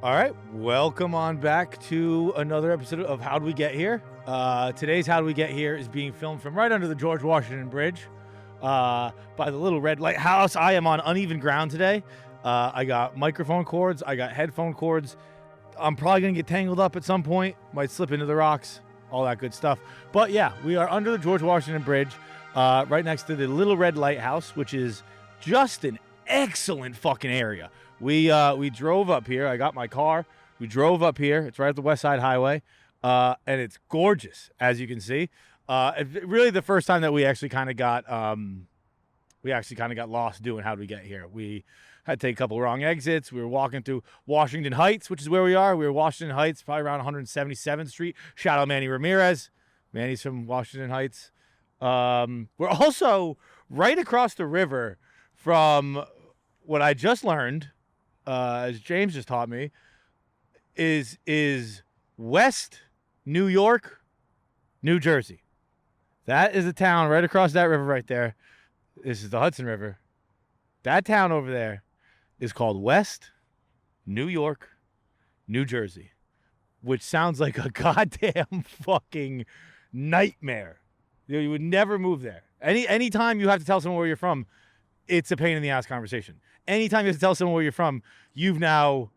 All right, welcome on back to another episode of How'd We Get Here? Today's How'd We Get Here is being filmed from right under the George Washington Bridge by the Little Red Lighthouse. I am on uneven ground today. I got microphone cords, I got headphone cords. I'm probably going to get tangled up at some point, might slip into the rocks, all that good stuff. But yeah, we are under the George Washington Bridge, right next to the Little Red Lighthouse, which is just an excellent fucking area. We drove up here. I got my car. We drove up here. It's right at the West Side Highway, and it's gorgeous, as you can see. Really, the first time that we actually kind of got lost doing How'd We Get Here. We had to take a couple wrong exits. We were walking through Washington Heights, which is where we are. We were Washington Heights, probably around 177th Street. Shout out Manny Ramirez. Manny's from Washington Heights. We're also right across the river from what I just learned, as James just taught me, is West New York, New Jersey. That is a town right across that river right there. This is the Hudson River. That town over there is called West New York, New Jersey, which sounds like a goddamn fucking nightmare. You would never move there. Anytime you have to tell someone where you're from, it's a pain in the ass conversation. Anytime you have to tell someone where you're from, you've now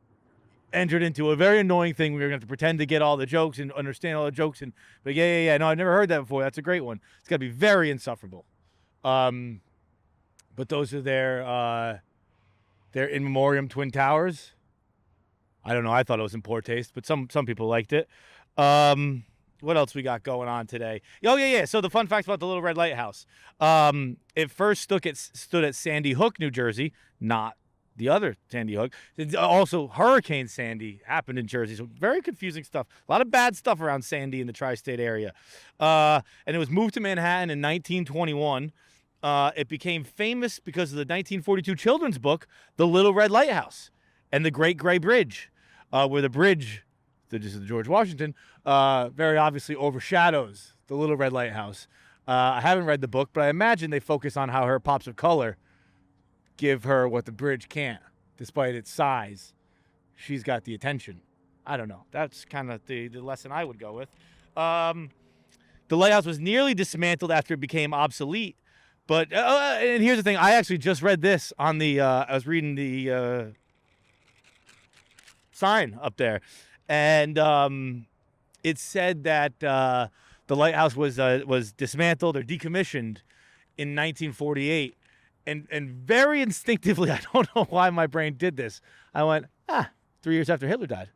entered into a very annoying thing where you're going to have to pretend to get all the jokes and understand all the jokes. And but yeah. No, I've never heard that before. That's a great one. It's got to be very insufferable. But those are their in memoriam Twin Towers. I don't know. I thought it was in poor taste, but some people liked it. What else we got going on today? Oh, yeah. So the fun facts about the Little Red Lighthouse. It first stood at Sandy Hook, New Jersey, not the other Sandy Hook. Also, Hurricane Sandy happened in Jersey. So very confusing stuff. A lot of bad stuff around Sandy in the tri-state area. And it was moved to Manhattan in 1921. It became famous because of the 1942 children's book, The Little Red Lighthouse, and the Great Gray Bridge, where the bridge, the George Washington, very obviously overshadows the Little Red Lighthouse. I haven't read the book, but I imagine they focus on how her pops of color give her what the bridge can't, despite its size. She's got the attention. I don't know. That's kind of the lesson I would go with. The lighthouse was nearly dismantled after it became obsolete. But, and here's the thing. I actually just read this on the, I was reading the sign up there. And it said that the lighthouse was dismantled or decommissioned in 1948. And very instinctively, I don't know why my brain did this. I went, 3 years after Hitler died.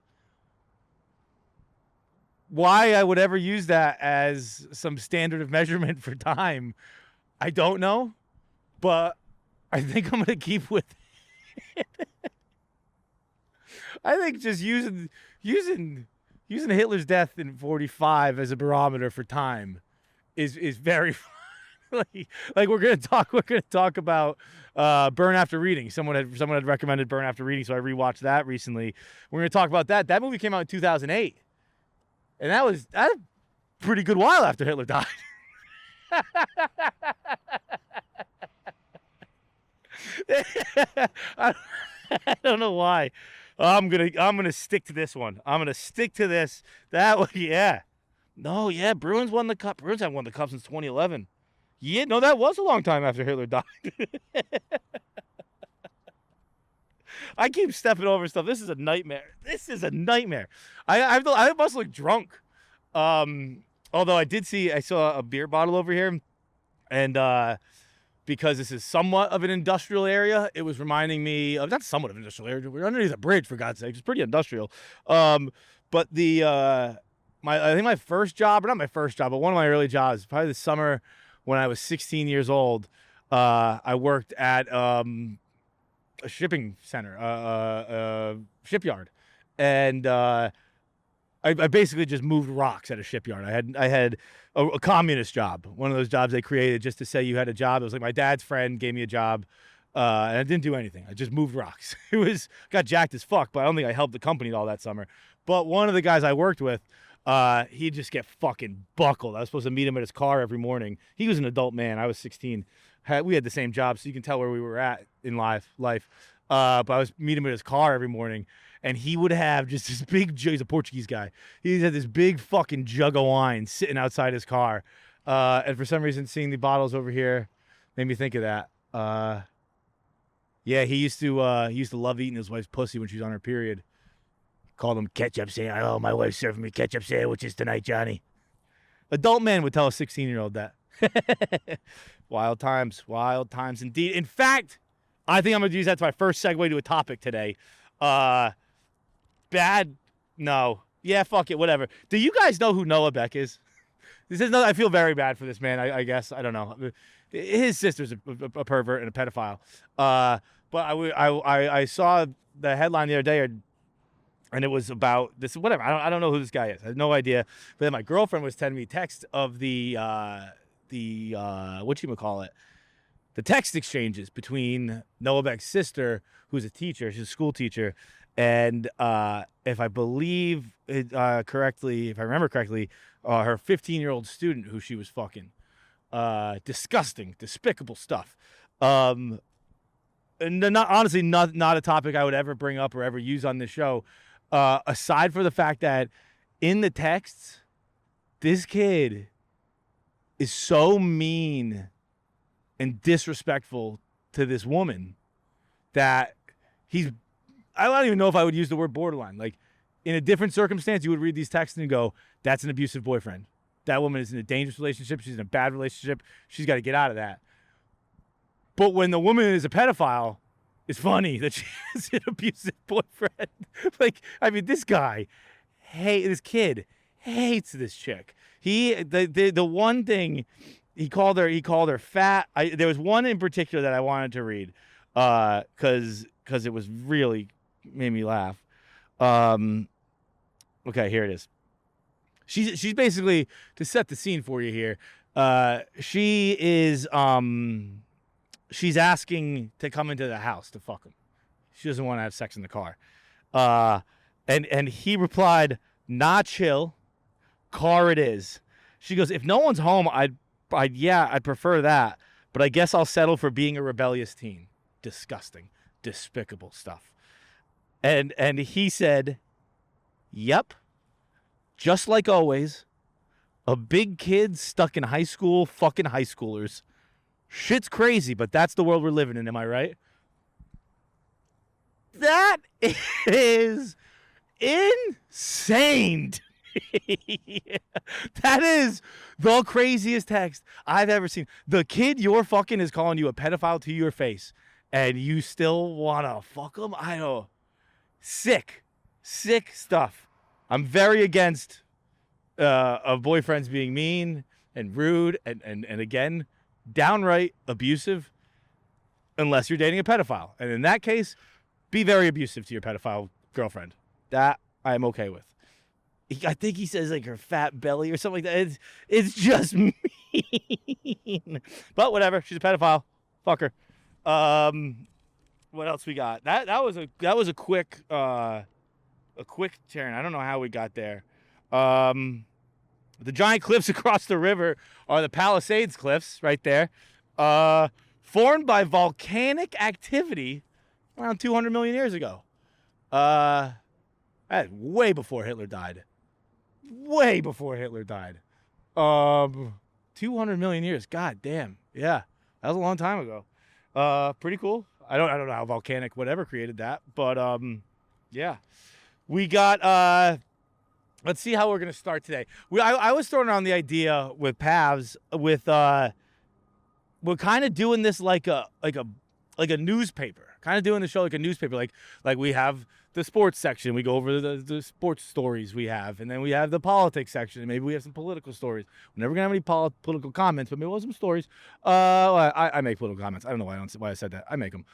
Why I would ever use that as some standard of measurement for time, I don't know. But I think I'm going to keep with it. I think just using Hitler's death in 1945 as a barometer for time is very like we're gonna talk about Burn After Reading. Someone had recommended Burn After Reading, so I rewatched that recently. We're gonna talk about that. That movie came out in 2008, and that was a pretty good while after Hitler died. I don't know why. I'm gonna stick to this one. I'm gonna stick to this. That one, yeah. No, yeah. Bruins won the cup. Bruins haven't won the cup since 2011. Yeah, no, that was a long time after Hitler died. I keep stepping over stuff. This is a nightmare. I must look drunk. Although I saw a beer bottle over here, and because this is somewhat of an industrial area, it was reminding me of, not somewhat of an industrial area, we're underneath a bridge, for God's sake. It's pretty industrial. But I think my first job, or not my first job, but one of my early jobs, probably the summer when I was 16 years old, I worked at a shipping center, a shipyard. And I basically just moved rocks at a shipyard. I had a communist job, one of those jobs they created just to say you had a job. It was like my dad's friend gave me a job, and I didn't do anything. I just moved rocks. Got jacked as fuck, but I don't think I helped the company all that summer. But one of the guys I worked with, he'd just get fucking buckled. I was supposed to meet him at his car every morning. He was an adult man. I was 16. We had the same job, so you can tell where we were at in life. But I was meeting him at his car every morning. and he would have just this big jug. He's a Portuguese guy. He had this big fucking jug of wine sitting outside his car. And for some reason, seeing the bottles over here made me think of that. Yeah, he used to love eating his wife's pussy when she was on her period. Called him ketchup sandwich. Oh, my wife's serving me ketchup sandwiches tonight, Johnny. Adult men would tell a 16-year-old that. Wild times indeed. In fact, I think I'm going to use that as my first segue to a topic today. No. Yeah, fuck it, whatever. Do you guys know who Noah Beck is? I feel very bad for this man, I guess. I don't know. His sister's a pervert and a pedophile. But I saw the headline the other day, and it was about this, whatever. I don't know who this guy is. I have no idea. But then my girlfriend was sending me text of the whatchamacallit, the text exchanges between Noah Beck's sister, who's a teacher, she's a school teacher, and if I remember correctly, her 15-year-old student who she was fucking. Disgusting, despicable stuff. And honestly, not a topic I would ever bring up or ever use on this show. Aside for the fact that in the texts, this kid is so mean and disrespectful to this woman that I don't even know if I would use the word borderline. Like, in a different circumstance, you would read these texts and go, that's an abusive boyfriend. That woman is in a dangerous relationship. She's in a bad relationship. She's got to get out of that. But when the woman is a pedophile, it's funny that she has an abusive boyfriend. This kid hates this chick. The one thing he called her fat. There was one in particular that I wanted to read because it was really made me laugh. Okay, here it is. She's basically, to set the scene for you here, she's asking to come into the house to fuck him. She doesn't want to have sex in the car. And he replied, "Nah, chill. Car it is." She goes, "If no one's home, I'd prefer that, but I guess I'll settle for being a rebellious teen." Disgusting, despicable stuff. And he said, "Yep. Just like always, a big kid stuck in high school fucking high schoolers. Shit's crazy, but that's the world we're living in, am I right?" That is insane to me. That is the craziest text I've ever seen. The kid you're fucking is calling you a pedophile to your face, and you still want to fuck him? I don't. Sick stuff. I'm very against of boyfriends being mean and rude and again, downright abusive unless you're dating a pedophile. And in that case, be very abusive to your pedophile girlfriend. That I'm okay with. I think he says like her fat belly or something like that. It's just mean. But whatever. She's a pedophile. Fuck her. What else we got? That was a quick turn. I don't know how we got there. The giant cliffs across the river are the Palisades Cliffs right there. Formed by volcanic activity around 200 million years ago. That's way before Hitler died. 200 million years. God damn. Yeah. That was a long time ago. Pretty cool. I don't know how volcanic whatever created that, but yeah. We got let's see how we're gonna start today. I was throwing around the idea with Pavs with we're kind of doing this like a newspaper. Kind of doing the show like a newspaper. Like we have the sports section. We go over the sports stories we have, and then we have the politics section. Maybe we have some political stories. We're never gonna have any political comments, but maybe we'll have some stories. I make political comments. I don't know why I said that. I make them.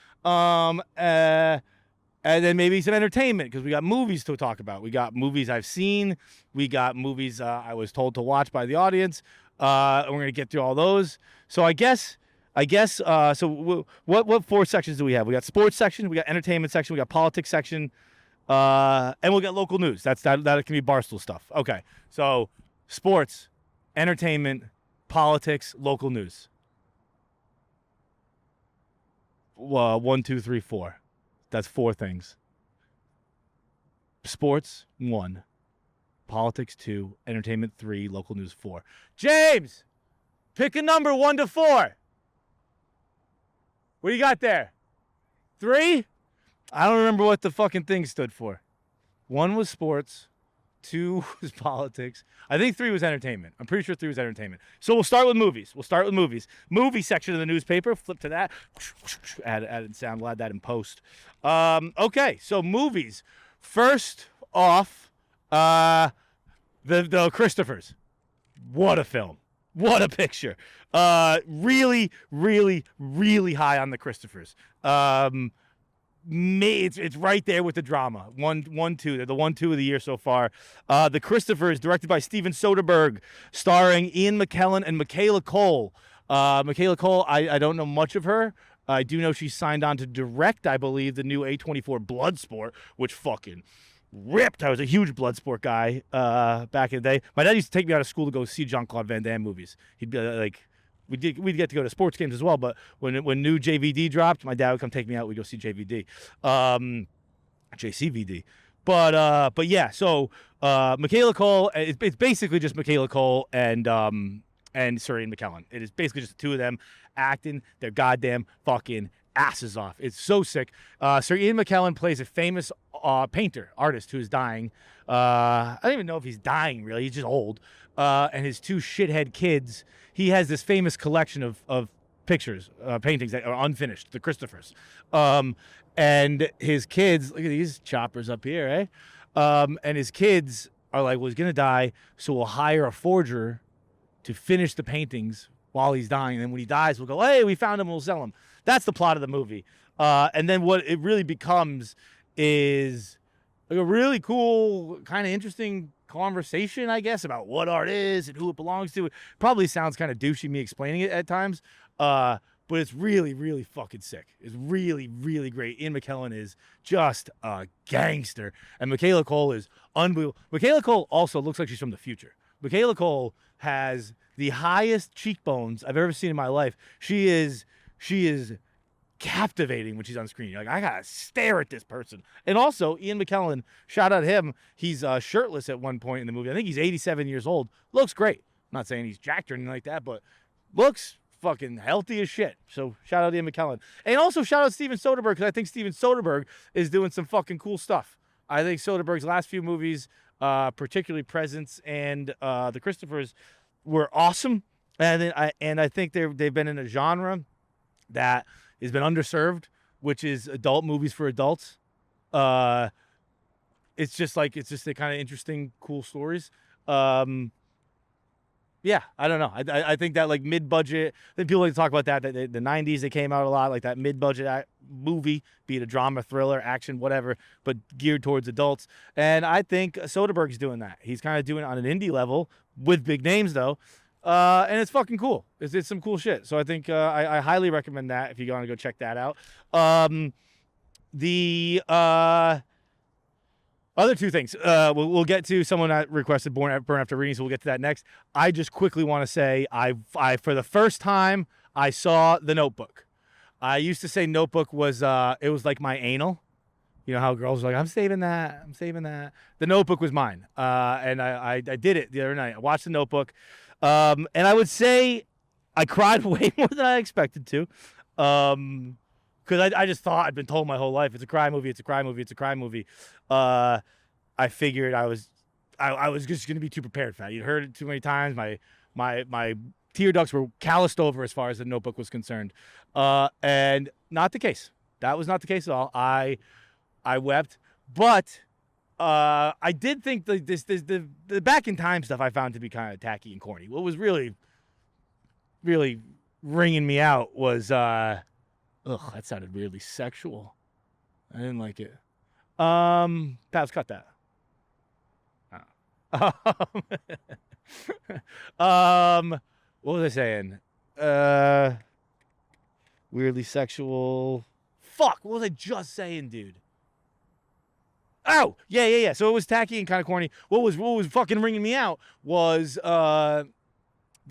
And then maybe some entertainment, because we got movies to talk about. We got movies I've seen. We got movies I was told to watch by the audience. And we're gonna get through all those. So I guess. So what four sections do we have? We got sports section, we got entertainment section, we got politics section, and we'll get local news. That can be Barstool stuff. Okay, so sports, entertainment, politics, local news. 1, 2, 3, 4. That's 4 things. Sports 1, politics 2, entertainment 3, local news 4. James, pick a number 1 to 4. What do you got there? 3? I don't remember what the fucking thing stood for. 1 was sports. 2 was politics. I think 3 was entertainment. I'm pretty sure 3 was entertainment. So we'll start with movies. Movie section of the newspaper. Flip to that. Add sound. We'll add that in post. Okay, so movies. First off, the Christophers. What a film. What a picture. Really, really, really high on the Christophers. It's right there with the drama. 1, 2. They're the 1, 2 of the year so far. The Christophers, directed by Steven Soderbergh, starring Ian McKellen and Michaela Cole. Michaela Cole, I don't know much of her. I do know she's signed on to direct, I believe, the new A24 Bloodsport, which fucking ripped. I was a huge Bloodsport guy back in the day. My dad used to take me out of school to go see Jean-Claude Van Damme movies. He'd be like, we'd get to go to sports games as well, but when new JVD dropped, my dad would come take me out. We'd go see JVD, JCVD. But yeah, so Michaela Cole, it's basically just Michaela Cole and Sir Ian McKellen. It is basically just the two of them acting their goddamn fucking asses off. It's so sick. Sir Ian McKellen plays a famous artist who is dying. I don't even know if he's dying, really. He's just old. And his 2 shithead kids, he has this famous collection of pictures, paintings that are unfinished, the Christophers. And his kids, look at these choppers up here, eh? And his kids are like, well, he's going to die, so we'll hire a forger to finish the paintings while he's dying. And then when he dies, we'll go, hey, we found him, we'll sell him. That's the plot of the movie. And then what it really becomes is like a really cool, kind of interesting conversation, I guess, about what art is and who it belongs to. It probably sounds kind of douchey me explaining it at times, but it's really, really fucking sick. It's really, really great. Ian McKellen is just a gangster, and Michaela Cole is unbelievable. Michaela Cole also looks like she's from the future. Michaela Cole has the highest cheekbones I've ever seen in my life. She is captivating when she's on screen. You're like, I gotta stare at this person. And also, Ian McKellen, shout out him. He's shirtless at one point in the movie. I think he's 87 years old. Looks great. I'm not saying he's jacked or anything like that, but looks fucking healthy as shit. So shout out Ian McKellen. And also shout out Steven Soderbergh, because I think Steven Soderbergh is doing some fucking cool stuff. I think Soderbergh's last few movies, particularly Presence and The Christophers, were awesome. And I think they've been in a genre that has been underserved, which is adult movies for adults. It's just the kind of interesting, cool stories. Yeah, I don't know. I think that like mid-budget, I think people like to talk about that. The 90s, they came out a lot, like that mid-budget movie, be it a drama, thriller, action, whatever, but geared towards adults. And I think Soderbergh's doing that. He's kind of doing it on an indie level with big names, though. And it's fucking cool. It's some cool shit. So I think I highly recommend that if you want to go check that out. The other 2 things. We'll get to someone that requested Burn After Reading, so we'll get to that next. I just quickly want to say I for the first time I saw The Notebook. I used to say Notebook was it was like my anal. You know how girls are like, I'm saving that. The Notebook was mine. And I did it the other night. I watched The Notebook. And I would say I cried way more than I expected to. Because I just thought, I'd been told my whole life, it's a crime movie. I figured I was just going to be too prepared for that. You'd heard it too many times. My tear ducts were calloused over as far as The Notebook was concerned. And not the case. That was not the case at all. I wept. But I did think the back in time stuff I found to be kind of tacky and corny. What was really, really ringing me out was, that sounded weirdly sexual. I didn't like it. Let's cut that. What was I saying? Weirdly sexual. Fuck, what was I just saying, dude? Oh, yeah. So it was tacky and kind of corny. What was fucking ringing me out was the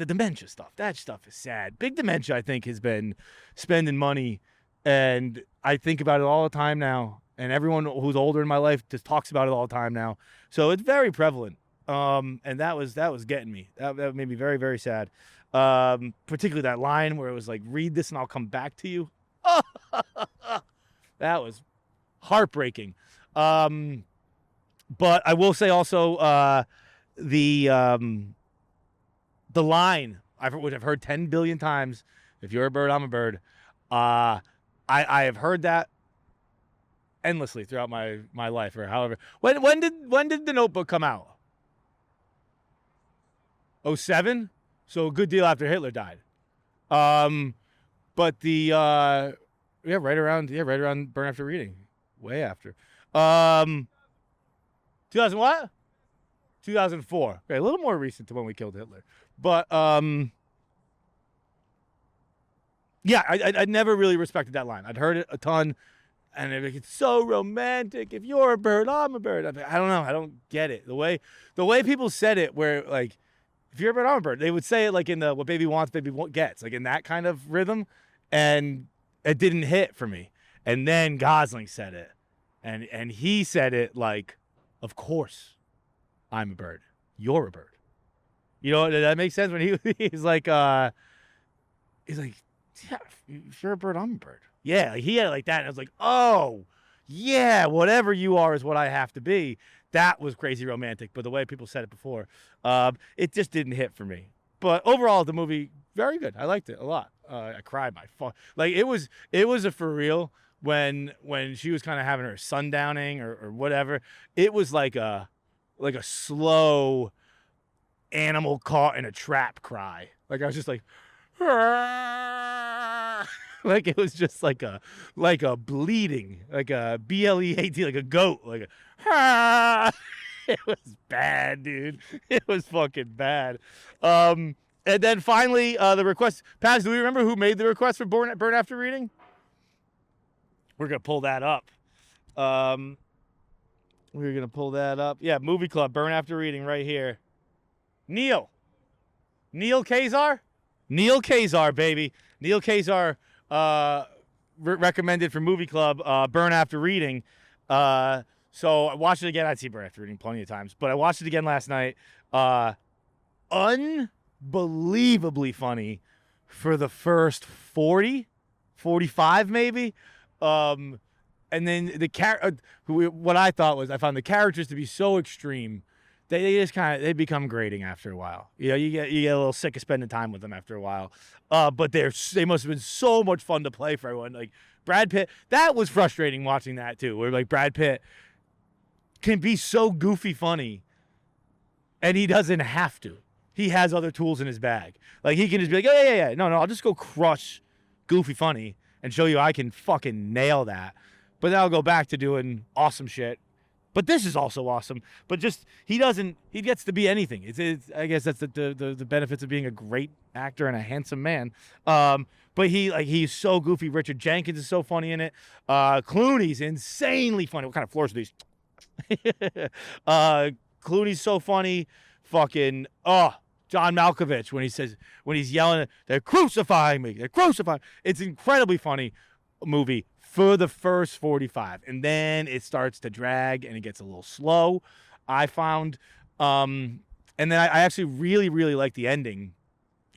dementia stuff. That stuff is sad. Big Dementia, I think, has been spending money, and I think about it all the time now. and everyone who's older in my life just talks about it all the time now. So it's very prevalent. And that was getting me. That made me very, very sad. Particularly that line where it was like, "Read this and I'll come back to you." That was heartbreaking. But I will say also the line, which I've heard 10 billion times, "If you're a bird, I'm a bird." I have heard that endlessly throughout my life, or however. When did The Notebook come out? 2007? So a good deal after Hitler died. But the right around Burn After Reading, way after. 2000 what? 2004. Okay, a little more recent to when we killed Hitler. But yeah, I never really respected that line. I'd heard it a ton, and it's so romantic. If you're a bird, I'm a bird. I don't know. I don't get it. The way people said it, where like, if you're a bird, I'm a bird. They would say it like in the "what baby wants, baby gets," like in that kind of rhythm, and it didn't hit for me. And then Gosling said it, and he said it like, "Of course, I'm a bird. You're a bird." You know, that makes sense when he's like, "Yeah, if you're a bird, I'm a bird." Yeah, like he had it like that, and I was like, "Oh, yeah, whatever you are is what I have to be." That was crazy romantic, but the way people said it before, it just didn't hit for me. But overall, the movie, very good. I liked it a lot. I cried my fuck. Like it was a for real when she was kind of having her sundowning or whatever. It was like a slow animal caught in a trap cry. Like I was just like, like it was just like a bleeding, like a BLEAT, like a goat, like a. It was bad, dude. It was fucking bad. And then finally, the request. Paz, do we remember who made the request for Burn After Reading? We're gonna pull that up. We're gonna pull that up. Yeah, Movie Club, Burn After Reading, right here. Neil Kazar, baby. Neil Kazar recommended for Movie Club, Burn After Reading. So I watched it again. I'd seen Burn After Reading plenty of times, but I watched it again last night. Unbelievably funny for the first 40, 45 maybe. And then what I thought was, I found the characters to be so extreme. They just they become grating after a while. You know, you get a little sick of spending time with them after a while. But they must have been so much fun to play for everyone. Like Brad Pitt, that was frustrating watching that too, where like Brad Pitt can be so goofy funny, and he doesn't have to. He has other tools in his bag. Like he can just be like, yeah. No, I'll just go crush goofy funny and show you I can fucking nail that. But then I'll go back to doing awesome shit. But this is also awesome. But just he gets to be anything. It's I guess that's the benefits of being a great actor and a handsome man. But he's so goofy. Richard Jenkins is so funny in it. Clooney's insanely funny. What kind of floors are these? Clooney's so funny. Fucking John Malkovich when he's yelling, "They're crucifying me. They're crucifying." It's incredibly funny movie for the first 45, and then it starts to drag and it gets a little slow, I found. And then I actually really, really like the ending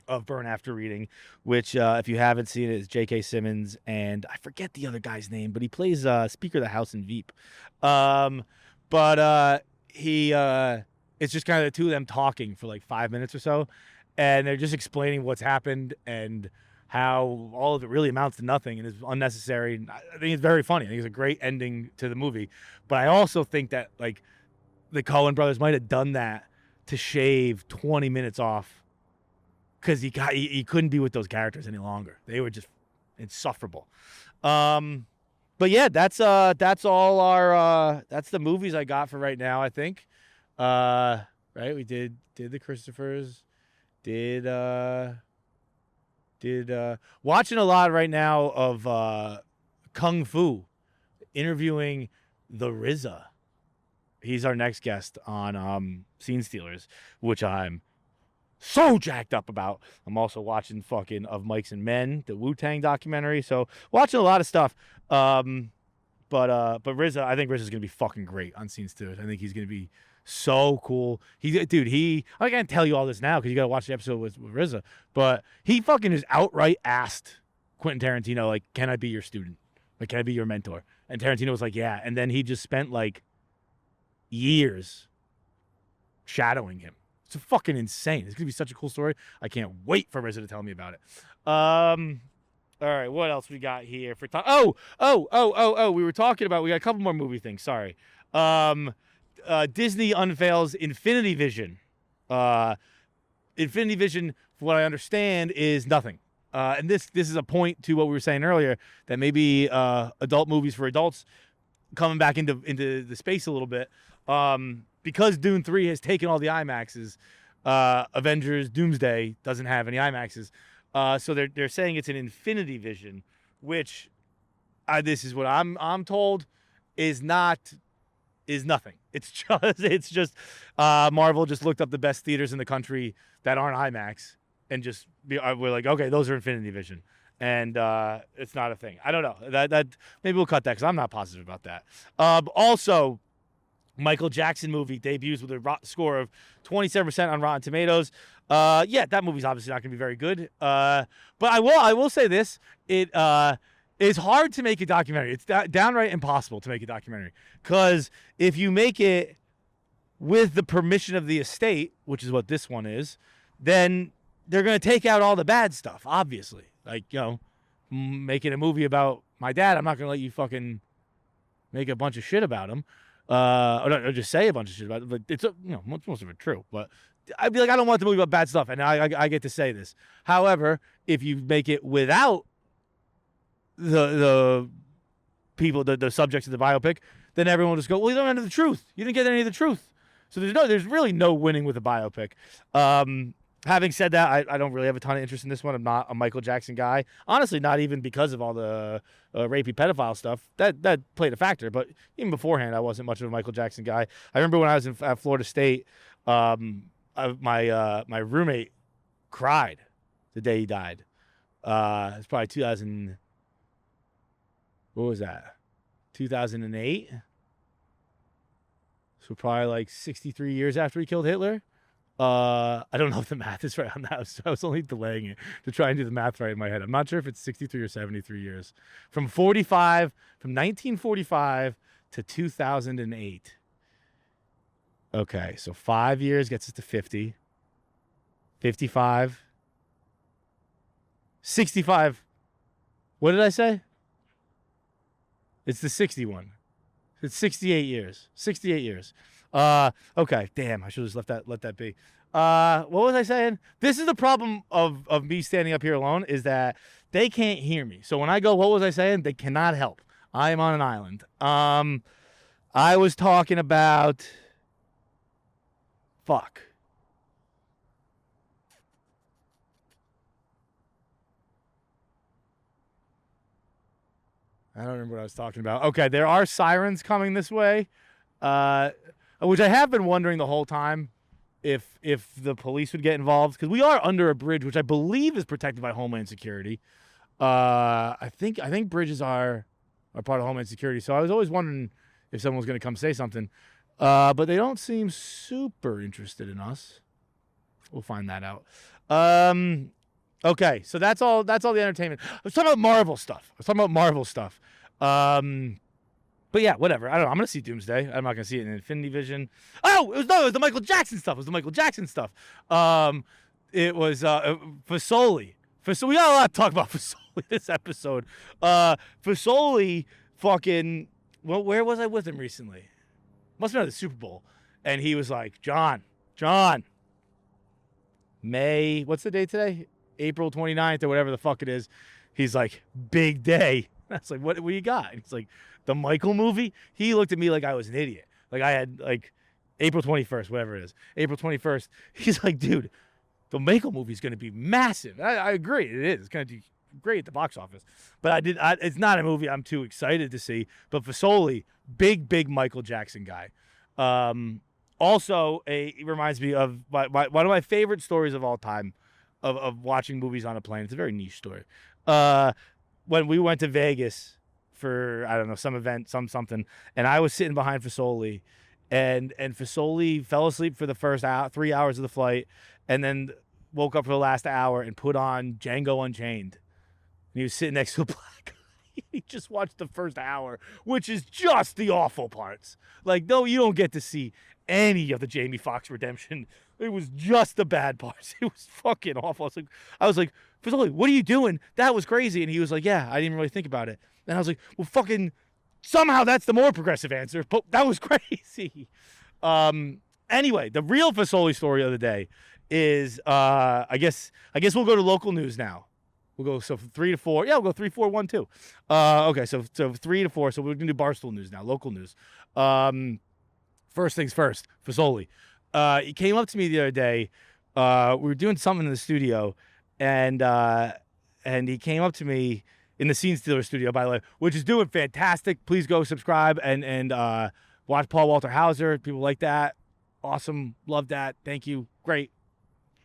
of Burn After Reading, which if you haven't seen it, is J.K. Simmons and I forget the other guy's name, but he plays Speaker of the House in Veep. It's just kind of the two of them talking for like 5 minutes or so, and they're just explaining what's happened and how all of it really amounts to nothing and is unnecessary. I think it's very funny. I think it's a great ending to the movie. But I also think that like the Coen brothers might have done that to shave 20 minutes off, because he couldn't be with those characters any longer. They were just insufferable. But yeah, that's all our that's the movies I got for right now, I think. Right, we did the Christophers, did watching a lot right now of Kung Fu, interviewing the RZA. He's our next guest on Scene Stealers, which I'm so jacked up about. I'm also watching fucking Of Mics and Men, the Wu-Tang documentary. So watching a lot of stuff. But RZA, I think RZA's gonna be fucking great on Scenes 2. I think he's gonna be so cool. I can't tell you all this now because you gotta watch the episode with RZA. But he fucking just outright asked Quentin Tarantino, like, can I be your student? Like, can I be your mentor? And Tarantino was like, yeah. And then he just spent like years shadowing him. It's fucking insane. It's gonna be such a cool story. I can't wait for RZA to tell me about it. All right, what else we got here for time? We were talking about, we got a couple more movie things. Sorry. Disney unveils Infinity Vision. Infinity Vision, from what I understand, is nothing. And this is a point to what we were saying earlier, that maybe adult movies for adults coming back into the space a little bit. Because Dune 3 has taken all the IMAXs, Avengers Doomsday doesn't have any IMAXs. So they're saying it's an Infinity Vision, which this is what I'm told is nothing. It's just Marvel just looked up the best theaters in the country that aren't IMAX and just we're like, okay, those are Infinity Vision, and it's not a thing. I don't know that maybe we'll cut that because I'm not positive about that. Also, Michael Jackson movie debuts with a score of 27% on Rotten Tomatoes. That movie's obviously not going to be very good. But I will say this: it is hard to make a documentary. It's downright impossible to make a documentary because if you make it with the permission of the estate, which is what this one is, then they're going to take out all the bad stuff. Obviously, like, you know, making a movie about my dad, I'm not going to let you fucking make a bunch of shit about him. Or just say a bunch of shit about it. But it's, most of it true. But I'd be like, I don't want the movie about bad stuff, and I get to say this. However, if you make it without the people, the subjects of the biopic, then everyone will just go, well, you don't know the truth. You didn't get any of the truth. So there's really no winning with a biopic. Having said that, I don't really have a ton of interest in this one. I'm not a Michael Jackson guy. Honestly, not even because of all the rapey pedophile stuff. That played a factor. But even beforehand, I wasn't much of a Michael Jackson guy. I remember when I was at Florida State, my roommate cried the day he died. It's probably 2000. What was that? 2008? So probably like 63 years after he killed Hitler. I don't know if the math is right on that. I was only delaying it to try and do the math right in my head. I'm not sure if it's 63 or 73 years. From 1945 to 2008. Okay, so 5 years gets us to 50. 55. 65. What did I say? It's the 61. It's 68 years. 68 years. Okay, damn, I should have just let that be. What was I saying? This is the problem of me standing up here alone, is that they can't hear me. So when I go, what was I saying? They cannot help. I am on an island. I was talking about fuck. I don't remember what I was talking about. Okay, there are sirens coming this way. Which I have been wondering the whole time if the police would get involved, because we are under a bridge, which I believe is protected by Homeland Security. I think bridges are part of Homeland Security, so I was always wondering if someone was going to come say something. But they don't seem super interested in us. We'll find that out. Okay, so that's all the entertainment. Let's talk about Marvel stuff. But yeah, whatever. I don't know. I'm going to see Doomsday. I'm not going to see it in Infinity Vision. Oh, it was the Michael Jackson stuff. It was Fasoli. We got a lot to talk about Fasoli this episode. Fasoli fucking, well, where was I with him recently? Must have been at the Super Bowl. And he was like, John, May, what's the date today? April 29th or whatever the fuck it is. He's like, big day. I was like, what do you got? And he's like, the Michael movie? He looked at me like I was an idiot. Like I had like April 21st, whatever it is. April 21st. He's like, dude, the Michael movie is going to be massive. I agree. It is. It's going to do great at the box office. But it's not a movie I'm too excited to see. But Fasoli, big Michael Jackson guy. Also, it reminds me of one of my favorite stories of all time of watching movies on a plane. It's a very niche story. When we went to Vegas for I don't know, some event, something, and I was sitting behind Fasoli, and Fasoli fell asleep for the first 3 hours of the flight, and then woke up for the last hour and put on Django Unchained. And he was sitting next to a black guy. He just watched the first hour, which is just the awful parts. Like, no, you don't get to see any of the Jamie Foxx redemption. It was just the bad parts. It was fucking awful. I was like, Fasoli, what are you doing? That was crazy. And he was like, yeah, I didn't really think about it. And I was like, well, fucking, somehow that's the more progressive answer, but that was crazy. Anyway, the real Fasoli story of the day is, I guess we'll go to local news now. We'll go from 3 to 4. Yeah, we'll go 3, 4, 1, 2. Okay, so 3 to 4. So we're gonna do Barstool news now, local news. First things first, Fasoli. He came up to me the other day. We were doing something in the studio, and he came up to me in the Scene Stealer studio, by the way, which is doing fantastic. Please go subscribe and watch Paul Walter Hauser. People like that. Awesome. Love that. Thank you. Great.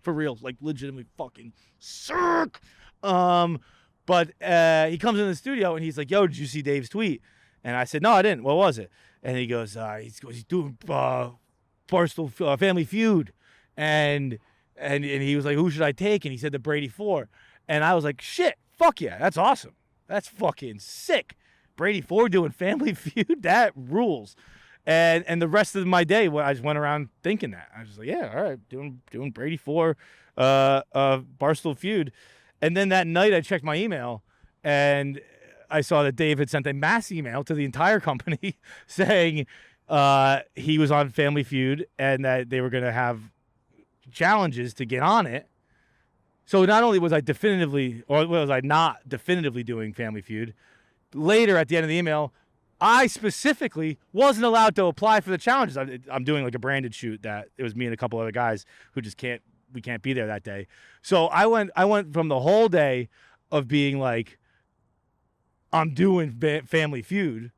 For real. Like, legitimately fucking sick. But he comes in the studio and he's like, yo, did you see Dave's tweet? And I said, no, I didn't. What was it? And he goes, he's doing Barstool Family Feud. And he was like, who should I take? And he said the Brady Four. And I was like, shit, fuck yeah, that's awesome. That's fucking sick. Brady Four doing Family Feud? That rules. And the rest of my day, I just went around thinking that. I was like, yeah, all right, doing Brady Four, Barstool Feud. And then that night I checked my email and I saw that Dave had sent a mass email to the entire company saying he was on Family Feud and that they were going to have challenges to get on it. So not only was I not definitively doing Family Feud, later at the end of the email, I specifically wasn't allowed to apply for the challenges. I'm doing like a branded shoot that it was me and a couple other guys who just we can't be there that day. So I went from the whole day of being like, I'm doing Family Feud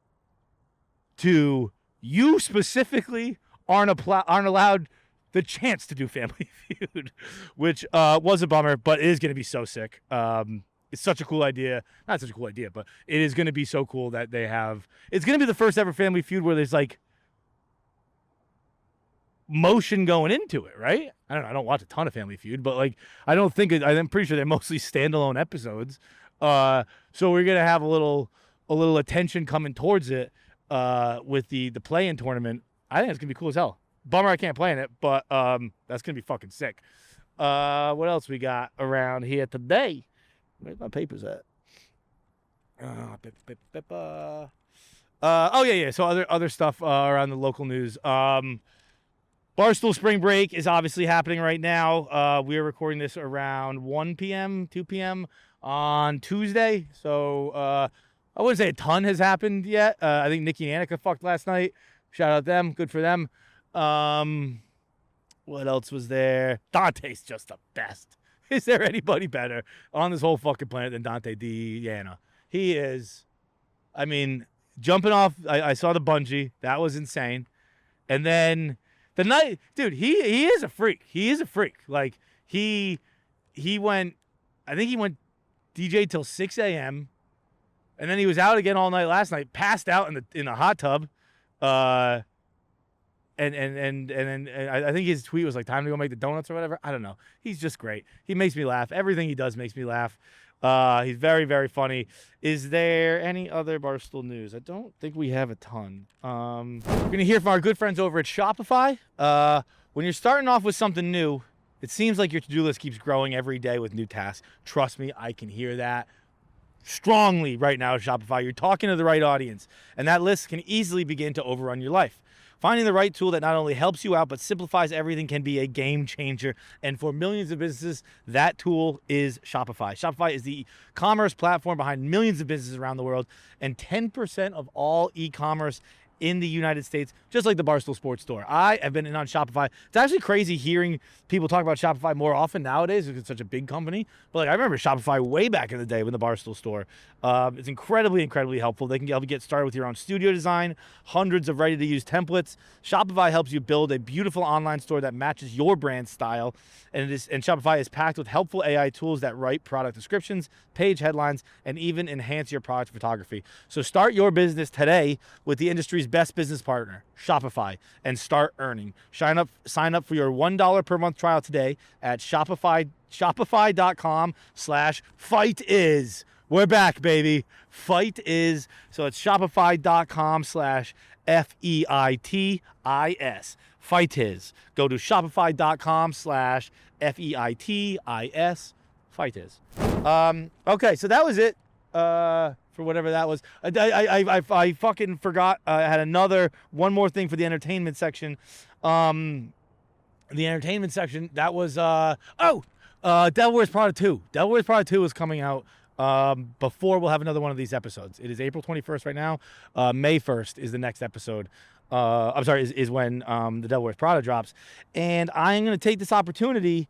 to you specifically aren't allowed the chance to do Family Feud, which was a bummer, but it is going to be so sick. It's such a cool idea. Not such a cool idea, but it is going to be so cool that they have... It's going to be the first ever Family Feud where there's, like, motion going into it, right? I don't know. I don't watch a ton of Family Feud, but, like, I'm pretty sure they're mostly standalone episodes. So we're going to have a little attention coming towards it with the play-in tournament. I think it's going to be cool as hell. Bummer I can't play in it, but that's going to be fucking sick. What else we got around here today? Where's my papers at? Oh yeah. So other stuff around the local news. Barstool Spring Break is obviously happening right now. We are recording this around 1 p.m., 2 p.m. on Tuesday. So I wouldn't say a ton has happened yet. I think Nikki and Annika fucked last night. Shout out them. Good for them. What else was there? Dante's just the best. Is there anybody better on this whole fucking planet than Dante Diana? He is, I mean, jumping off, I saw the bungee. That was insane. And then the night, dude, he is a freak. He is a freak. Like, he went, I think he went DJ till 6 a.m. And then he was out again all night last night, passed out in the hot tub. And then I think his tweet was like, time to go make the donuts or whatever. I don't know. He's just great. He makes me laugh. Everything he does makes me laugh. He's very, very funny. Is there any other Barstool news? I don't think we have a ton. We're going to hear from our good friends over at Shopify. When you're starting off with something new, it seems like your to-do list keeps growing every day with new tasks. Trust me, I can hear that strongly right now at Shopify. You're talking to the right audience, and that list can easily begin to overrun your life. Finding the right tool that not only helps you out, but simplifies everything can be a game changer. And for millions of businesses, that tool is Shopify. Shopify is the commerce platform behind millions of businesses around the world. And 10% of all e-commerce in the United States, just like the Barstool Sports Store. I have been in on Shopify. It's actually crazy hearing people talk about Shopify more often nowadays because it's such a big company. But like I remember Shopify way back in the day when the Barstool Store. It's incredibly, incredibly helpful. They can help you get started with your own studio design, hundreds of ready-to-use templates. Shopify helps you build a beautiful online store that matches your brand style. And Shopify is packed with helpful AI tools that write product descriptions, page headlines, and even enhance your product photography. So start your business today with the industry's best business partner, Shopify, and start earning. Sign up for your $1 per month trial today at shopify.com/fightis. We're back, baby. Fight is. So it's shopify.com/FEITIS. Fightis. Go to shopify.com/FEITIS. Fightis. Okay, so that was it. For whatever that was. I fucking forgot. I had one more thing for the entertainment section. The entertainment section, that was, Devil Wears Prada 2. Devil Wears Prada 2 is coming out before we'll have another one of these episodes. It is April 21st right now. May 1st is the next episode. I'm sorry, is when the Devil Wears Prada drops. And I'm going to take this opportunity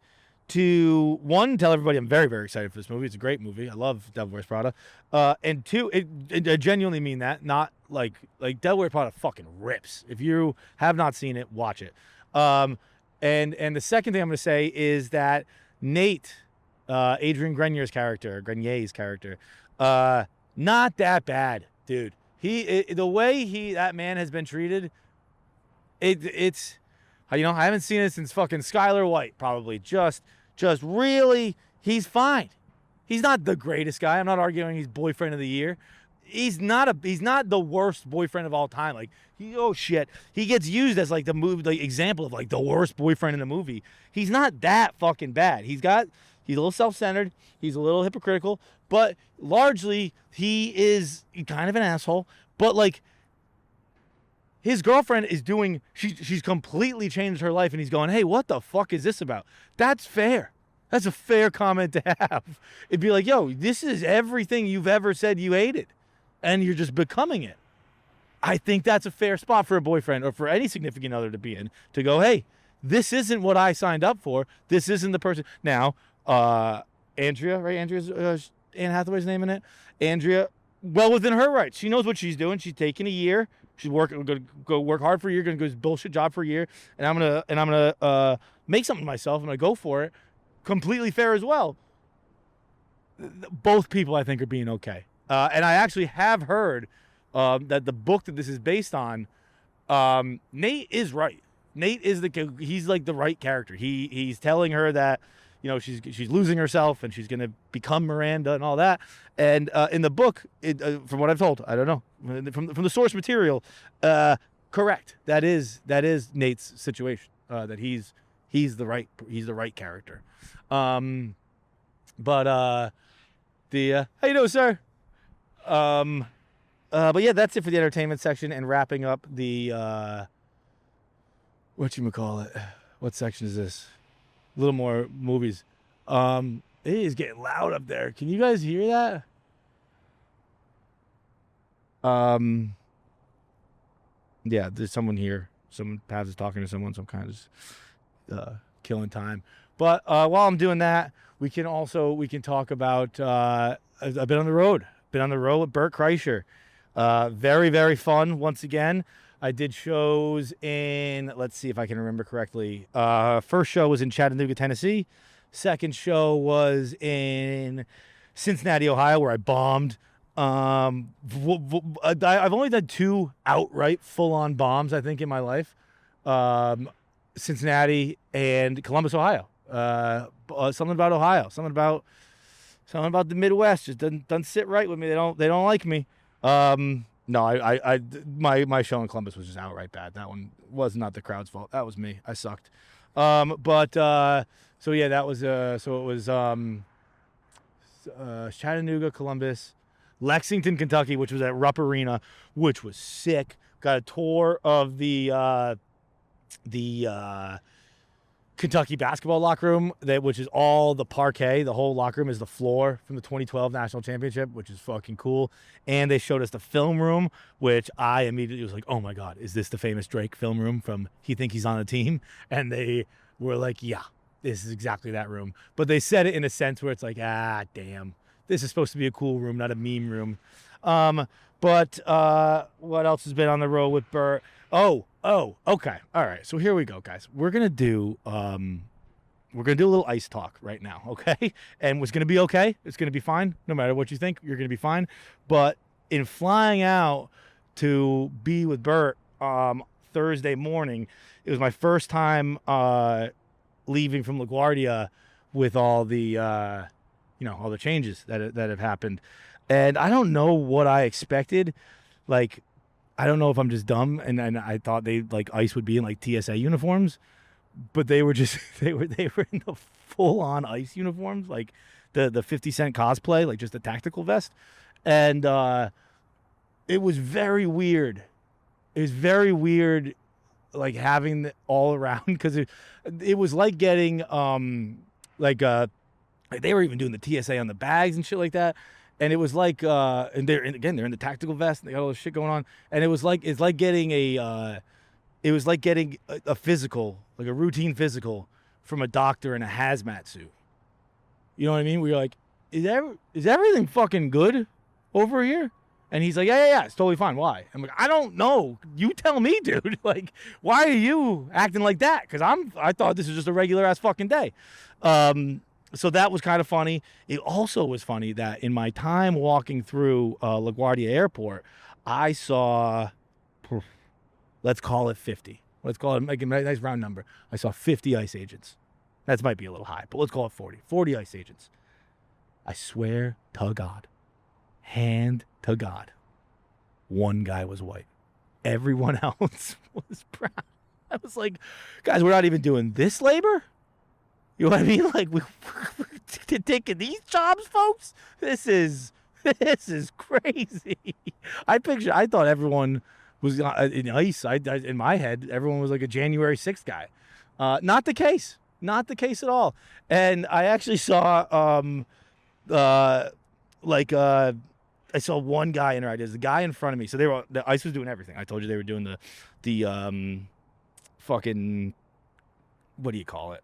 to, one, tell everybody I'm very, very excited for this movie. It's a great movie. I love Devil Wears Prada. And two, I genuinely mean that. Not like Devil Wears Prada fucking rips. If you have not seen it, watch it. And the second thing I'm going to say is that Nate, Adrian Grenier's character, not that bad, dude. The way that man has been treated, it's, I haven't seen it since fucking Skylar White, probably. Just really, he's fine. He's not the greatest guy. I'm not arguing he's boyfriend of the year. He's not the worst boyfriend of all time. Like, he gets used as like the example of like the worst boyfriend in the movie. He's not that fucking bad. He's a little self-centered. He's a little hypocritical, but largely he is kind of an asshole. But like, his girlfriend is she's completely changed her life, and he's going, hey, what the fuck is this about? That's fair. That's a fair comment to have. It'd be like, yo, this is everything you've ever said you hated, and you're just becoming it. I think that's a fair spot for a boyfriend or for any significant other to be in, to go, hey, this isn't what I signed up for. This isn't the person. Now, Andrea, right? Andrea's Anne Hathaway's name in it. Andrea, well within her rights. She knows what she's doing. She's taking a year. She's gonna go work hard for a year. Gonna go to this bullshit job for a year, and I'm gonna make something of myself. I'm gonna go for it. Completely fair as well. Both people, I think, are being okay. And I actually have heard that the book that this is based on, Nate is right. Nate is he's like the right character. He's telling her that, she's losing herself and she's gonna become Miranda and all that. And in the book, from what I've told, I don't know, from the source material, correct. That is Nate's situation. That he's the right character. But how you doing, sir? But yeah, that's it for the entertainment section, and wrapping up the whatchamacallit. What section is this? A little more movies. It is getting loud up there. Can you guys hear that? Yeah, there's someone here. Paz is talking to someone, so I'm kind of just killing time. But while I'm doing that, we can talk about I've been on the road. Been on the road with Bert Kreischer. Very, very fun once again. I did shows in, let's see if I can remember correctly. First show was in Chattanooga, Tennessee. Second show was in Cincinnati, Ohio, where I bombed. I've only done 2 outright full-on bombs, I think, in my life. Cincinnati and Columbus, Ohio. Something about Ohio. Something about the Midwest just doesn't sit right with me. They don't like me. No, my show in Columbus was just outright bad. That one was not the crowd's fault. That was me. I sucked. So yeah, that was so it was Chattanooga, Columbus, Lexington, Kentucky, which was at Rupp Arena, which was sick. Got a tour of the Kentucky basketball locker room, which is all the parquet. The whole locker room is the floor from the 2012 national championship, which is fucking cool. And they showed us the film room, which I immediately was like, oh my God, is this the famous Drake film room from He Think He's on the Team? And they were like, yeah, this is exactly that room. But they said it in a sense where it's like, damn, this is supposed to be a cool room, not a meme room. But what else has been on the road with Bert? Oh, okay. All right. So here we go, guys. We're gonna do a little ice talk right now, okay? And it's gonna be okay. It's gonna be fine. No matter what you think, you're gonna be fine. But in flying out to be with Bert Thursday morning, it was my first time leaving from LaGuardia with all the all the changes that have happened. And I don't know what I expected. Like, I don't know if I'm just dumb and I thought ICE would be in like TSA uniforms, but they were they were in the full on ICE uniforms, like the 50 Cent cosplay, like just a tactical vest. And it was very weird. It was very weird, like having all around, because it was like getting like they were even doing the TSA on the bags and shit like that. And it was like, and they're in the tactical vest, and they got all this shit going on. And it's like getting a physical, like a routine physical from a doctor in a hazmat suit. You know what I mean? We're like, is everything fucking good over here? And he's like, yeah, it's totally fine. Why? I'm like, I don't know. You tell me, dude. Like, why are you acting like that? Because I thought this was just a regular ass fucking day. So that was kind of funny. It also was funny that in my time walking through LaGuardia Airport, I saw, let's call it 50. Let's call it, make a nice round number. I saw 50 ICE agents. That might be a little high, but let's call it 40. 40 ICE agents. I swear to God, hand to God, one guy was white. Everyone else was brown. I was like, guys, we're not even doing this labor? You know what I mean? Like, we're taking these jobs, folks? This is crazy. I thought everyone was in ICE. In my head, everyone was like a January 6th guy. Not the case. Not the case at all. And I actually saw, I saw one guy in there's a guy in front of me. So the ICE was doing everything. I told you they were doing the fucking, what do you call it?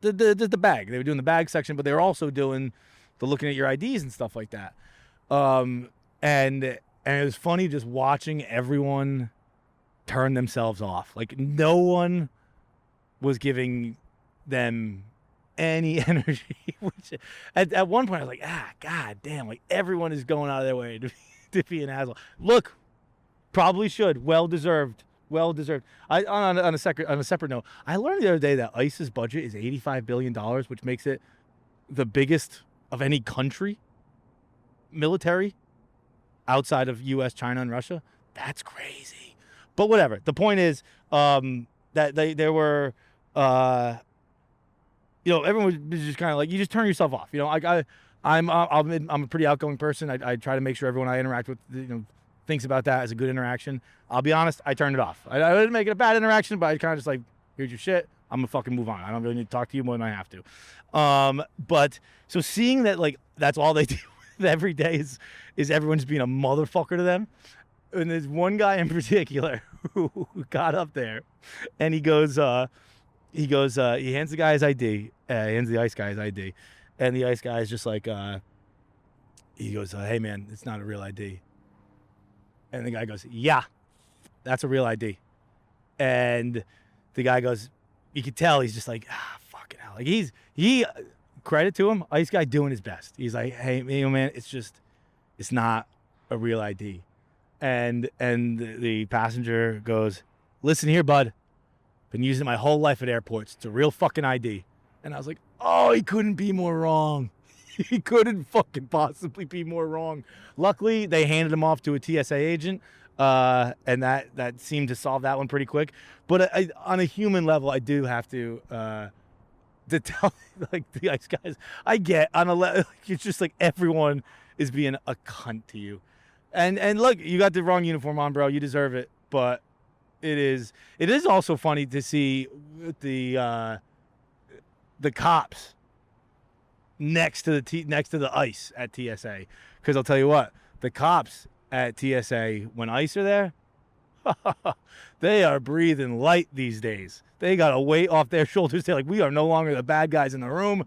The bag. They were doing the bag section, but they were also doing the looking at your IDs and stuff like that. And it was funny just watching everyone turn themselves off. Like, no one was giving them any energy. Which at one point I was like, god damn, like everyone is going out of their way to be an asshole. Look, probably should. Well deserved. On a separate note, I learned the other day that ICE's budget is $85 billion, which makes it the biggest of any country, military, outside of U.S., China, and Russia. That's crazy. But whatever. The point is that there were, everyone was just kind of like, you just turn yourself off. I'm a pretty outgoing person. I try to make sure everyone I interact with, thinks about that as a good interaction. I'll be honest, I turned it off. I didn't make it a bad interaction, but I kind of just like, here's your shit. I'm gonna fucking move on. I don't really need to talk to you more than I have to. But so seeing that, like, that's all they do every day is everyone's being a motherfucker to them. And there's one guy in particular who got up there, and he hands the guy his ID, hands the ICE guy his ID, and the ICE guy is just like, he goes, hey man, it's not a real ID. And the guy goes, yeah, that's a real ID. And the guy goes, you can tell he's just like, fucking hell. Like he credit to him, ICE guy doing his best. He's like, hey, man, it's not a real ID. And the passenger goes, listen here, bud. Been using it my whole life at airports. It's a real fucking ID. And I was like, oh, he couldn't be more wrong. He couldn't fucking possibly be more wrong. Luckily, they handed him off to a TSA agent, and that seemed to solve that one pretty quick. But on a human level, I do have to tell, like, the ICE guys, I get on a level, it's just like everyone is being a cunt to you. And look, you got the wrong uniform on, bro. You deserve it. But it is also funny to see the the cops next to the ice at TSA. Because I'll tell you what, the cops at TSA, when ICE are there, they are breathing light these days. They got a weight off their shoulders. They're like, we are no longer the bad guys in the room.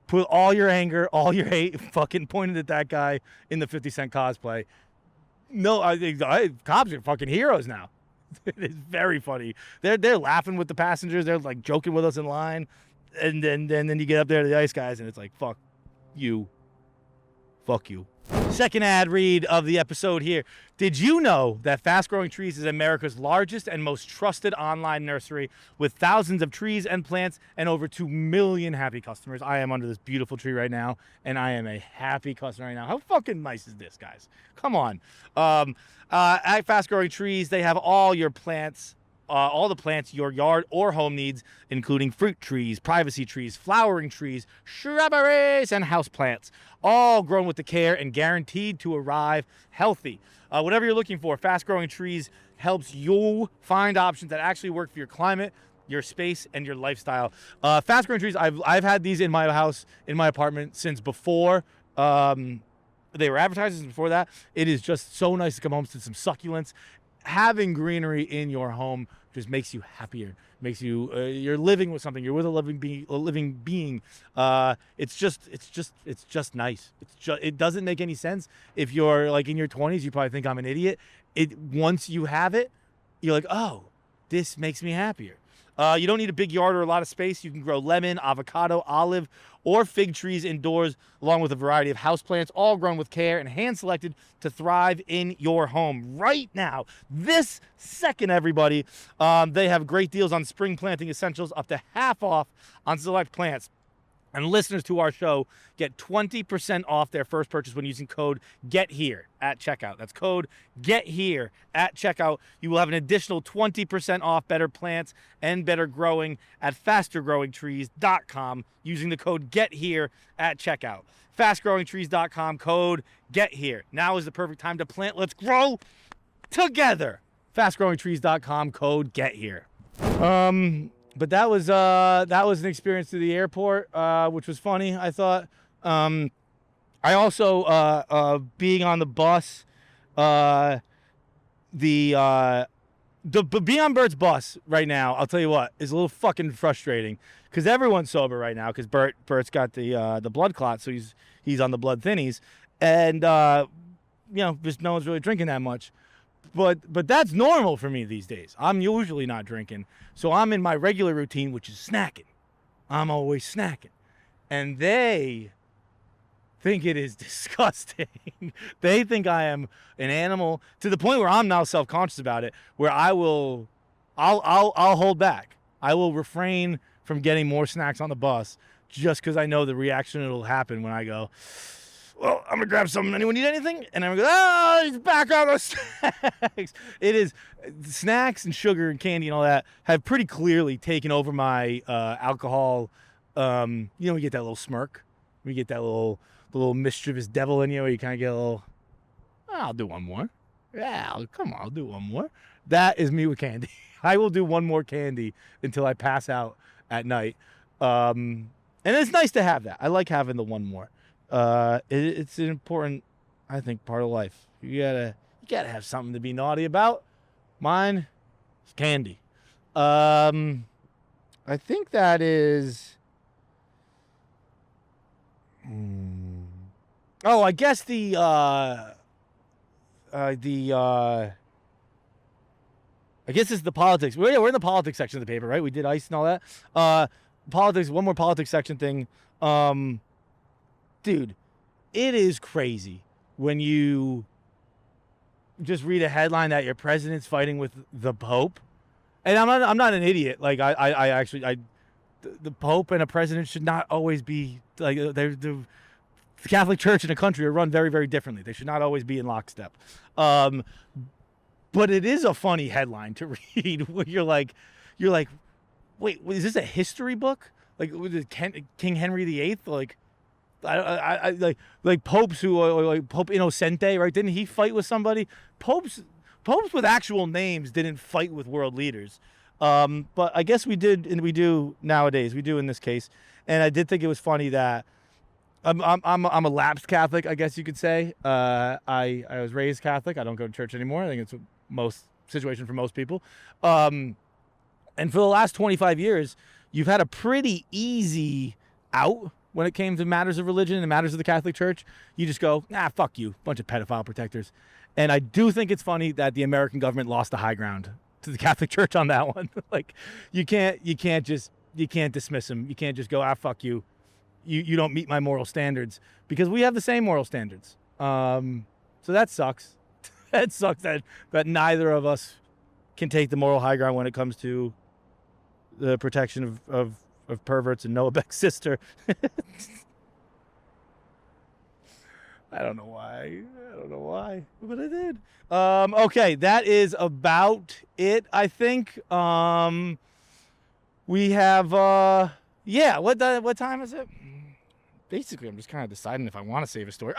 Put all your anger, all your hate, fucking pointed at that guy in the 50 Cent cosplay. No, cops are fucking heroes now. It is very funny. They're laughing with the passengers. They're like joking with us in line. And then you get up there to the ICE guys and it's like, fuck you. Fuck you. Second ad read of the episode here. Did you know that Fast Growing Trees is America's largest and most trusted online nursery with thousands of trees and plants and over 2 million happy customers? I am under this beautiful tree right now, and I am a happy customer right now. How fucking nice is this, guys? Come on. At Fast Growing Trees, they have all your plants, all the plants your yard or home needs, including fruit trees, privacy trees, flowering trees, shrubberies, and house plants, all grown with the care and guaranteed to arrive healthy. Whatever you're looking for, Fast Growing Trees helps you find options that actually work for your climate, your space, and your lifestyle. Fast Growing Trees, I've had these in my house, in my apartment, since before they were advertised, since before that. It is just so nice to come home to some succulents. Having greenery in your home just makes you happier. Makes you you're living with something. You're with a living being. It's just nice. It doesn't make any sense. If you're like in your 20s, you probably think I'm an idiot. Once you have it, you're like, oh, this makes me happier. You don't need a big yard or a lot of space. You can grow lemon, avocado, olive, or fig trees indoors, along with a variety of houseplants, all grown with care and hand-selected to thrive in your home. Right now, this second, everybody, they have great deals on spring planting essentials, up to half off on select plants. And listeners to our show get 20% off their first purchase when using code GETHERE at checkout. That's code GETHERE at checkout. You will have an additional 20% off better plants and better growing at fastergrowingtrees.com using the code GETHERE at checkout. Fastgrowingtrees.com, code GETHERE. Now is the perfect time to plant. Let's grow together. Fastgrowingtrees.com, code GETHERE. But that was an experience to the airport, which was funny, I thought. I also being on the bus, being on Bert's bus right now, I'll tell you what, is a little fucking frustrating because everyone's sober right now because Bert's got the blood clot, so he's on the blood thinnies, and just no one's really drinking that much. But that's normal for me these days. I'm usually not drinking. So I'm in my regular routine, which is snacking. I'm always snacking. And they think it is disgusting. They think I am an animal to the point where I'm now self-conscious about it, where I'll hold back. I will refrain from getting more snacks on the bus just because I know the reaction it'll happen when I go, well, I'm going to grab something. Anyone need anything? And I'm going to go, oh, he's back on the snacks. It is, snacks and sugar and candy and all that have pretty clearly taken over my alcohol. You get that little smirk. You get that little mischievous devil in you where you kind of get a little, I'll do one more. Yeah, come on, I'll do one more. That is me with candy. I will do one more candy until I pass out at night. And it's nice to have that. I like having the one more. It's an important, I think, part of life. You gotta have something to be naughty about. Mine is candy. I think that is. Oh, I guess I guess it's the politics. We're in the politics section of the paper, right? We did ICE and all that. Politics. One more politics section thing. Dude, it is crazy when you just read a headline that your president's fighting with the Pope. And I'm not an idiot. Like the Pope and a president should not always be like the Catholic Church and a country are run very, very differently. They should not always be in lockstep. But it is a funny headline to read where you're like, wait, is this a history book? Like was it King Henry VIII? Like. I like popes who like Pope Innocente, right? Didn't he fight with somebody? Popes with actual names didn't fight with world leaders. But I guess we did, and we do nowadays. We do in this case, and I did think it was funny that I'm a lapsed Catholic, I guess you could say. I was raised Catholic. I don't go to church anymore. I think it's most situation for most people. And for the last 25 years, you've had a pretty easy out when it came to matters of religion and matters of the Catholic Church. You just go, fuck you, bunch of pedophile protectors. And I do think it's funny that the American government lost the high ground to the Catholic Church on that one. Like, you can't dismiss them. You can't just go, fuck you. You don't meet my moral standards, because we have the same moral standards. So that sucks. That sucks that neither of us can take the moral high ground when it comes to the protection of perverts and Noah Beck's sister. I don't know why, but I did. Okay, that is about it, I think. We have, what time is it? Basically, I'm just kind of deciding if I want to save a story.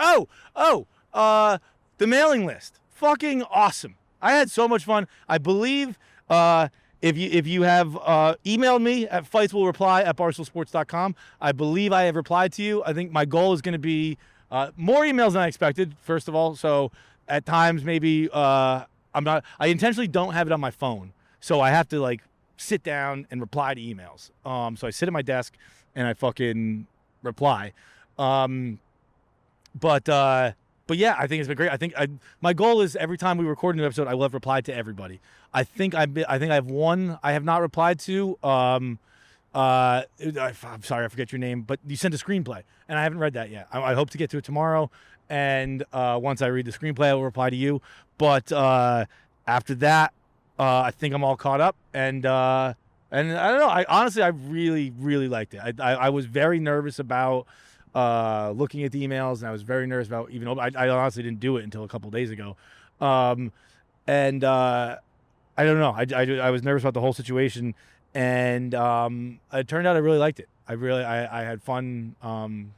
The mailing list. Fucking awesome. I had so much fun. I believe if you have emailed me at fightswillreply@barstoolsports.com, I believe I have replied to you. I think my goal is going to be more emails than I expected, first of all. So at times maybe I intentionally don't have it on my phone. So I have to like sit down and reply to emails. So I sit at my desk and I fucking reply. But yeah, I think it's been great. I think my goal is every time we record a new episode, I will have replied to everybody. I think I have one I have not replied to. I'm sorry, I forget your name, but you sent a screenplay, and I haven't read that yet. I hope to get to it tomorrow, and once I read the screenplay, I will reply to you. But after that, I think I'm all caught up, and I don't know. I really, really liked it. I was very nervous about looking at the emails, and I was very nervous about even. I honestly didn't do it until a couple days ago, and I don't know. I was nervous about the whole situation, and it turned out I really liked it. I had fun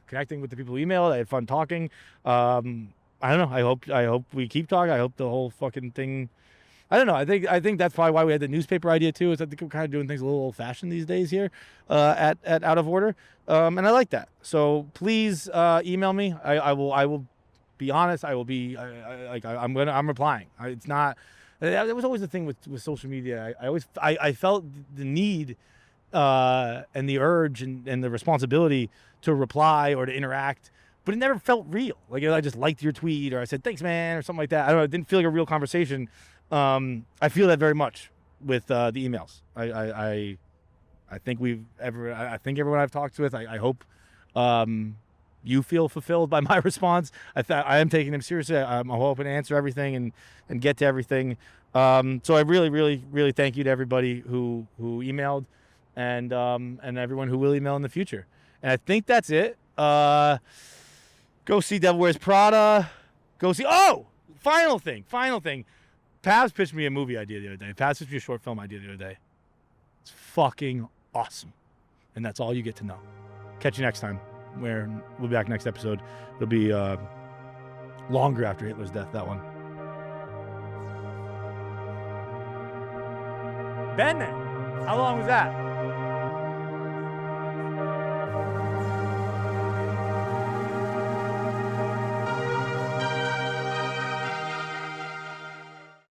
connecting with the people who emailed. I had fun talking. I don't know. I hope we keep talking. I hope the whole fucking thing. I don't know. I think that's probably why we had the newspaper idea too. Is I think we're kind of doing things a little old fashioned these days here at Out of Order, and I like that. So please email me. I will be honest. I will be I'm replying. It's not. That was always the thing with social media. I felt the need and the urge and the responsibility to reply or to interact, but it never felt real. Like I just liked your tweet or I said thanks man or something like that. I don't know. It didn't feel like a real conversation. I feel that very much with the emails. I think I think everyone I've talked with, I hope you feel fulfilled by my response. I am taking them seriously. I'm hoping to answer everything and get to everything. So I really, really, really thank you to everybody who emailed and everyone who will email in the future. And I think that's it. Go see Devil Wears Prada. Go see. Oh, final thing. Pabs pitched me a movie idea the other day. Pabs pitched me a short film idea the other day. It's fucking awesome. And that's all you get to know. Catch you next time. Where we'll be back next episode. It'll be longer after Hitler's death, that one. Bennett, how long was that?